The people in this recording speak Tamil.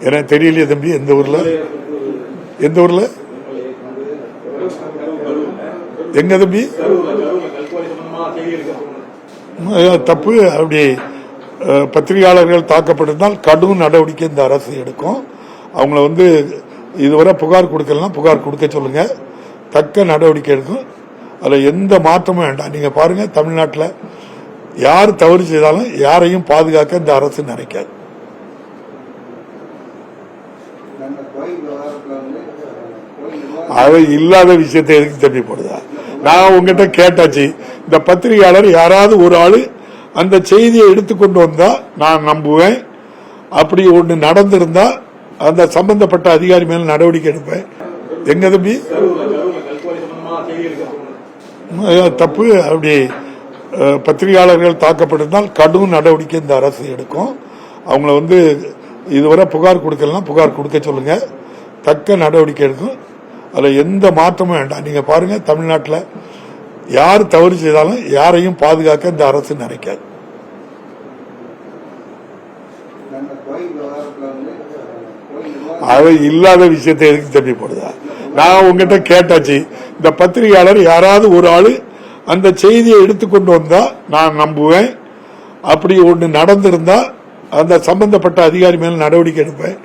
எனக்கு தெரியலையே தம்பி. எந்த ஊர்ல எங்க தம்பி? தப்பு. அப்படி பத்திரிகையாளர்கள் தாக்கப்பட்டிருந்தால் கடும் நடவடிக்கை இந்த அரசு எடுக்கும். அவங்கள இதுவரை புகார் கொடுக்கலாம், புகார் கொடுக்க சொல்லுங்க, தக்க நடவடிக்கை எடுக்கும். அதுல எந்த மாற்றமும் வேண்டாம். நீங்க பாருங்க, தமிழ்நாட்டில் யார் தவறு செய்தாலும் யாரையும் பாதுகாக்க இந்த அரசு நினைக்காது. அவை இல்லாத விஷயத்தை எதுக்கு தம்பி போடுதா? நான் உங்ககிட்ட கேட்டாச்சு. இந்த பத்திரிகையாளர் யாராவது ஒரு ஆளு அந்த செய்தியை எடுத்துக்கொண்டு வந்தா நான் நம்புவேன். அப்படி ஒன்று நடந்திருந்தா அந்த சம்பந்தப்பட்ட அதிகாரி மேல நடவடிக்கை எடுப்பேன். எங்க தம்பி? தப்பு. அப்படி பத்திரிகையாளர்கள் தாக்கப்பட்டிருந்தால் கடும் நடவடிக்கை இந்த அரசு எடுக்கும். அவங்கள இதுவரை புகார் கொடுக்கலாம், புகார் கொடுக்க சொல்லுங்க, தக்க நடவடிக்கை எடுக்கும். அதுல எந்த மாற்றமும் வேண்டாம். நீங்க பாருங்க, தமிழ்நாட்டில் யார் தவறு செய்தாலும் யாரையும் பாதுகாக்க இந்த அரசு நினைக்காது. அவை இல்லாத விஷயத்தை எதுக்கு தம்பி போடுதா? நான் உங்ககிட்ட கேட்டாச்சு. இந்த பத்திரிகையாளர் யாராவது ஒரு ஆளு அந்த செய்தியை எடுத்துக்கொண்டு வந்தா நான் நம்புவேன். அப்படி ஒன்று நடந்திருந்தா அந்த சம்பந்தப்பட்ட அதிகாரி மேல நடவடிக்கை எடுப்பேன்.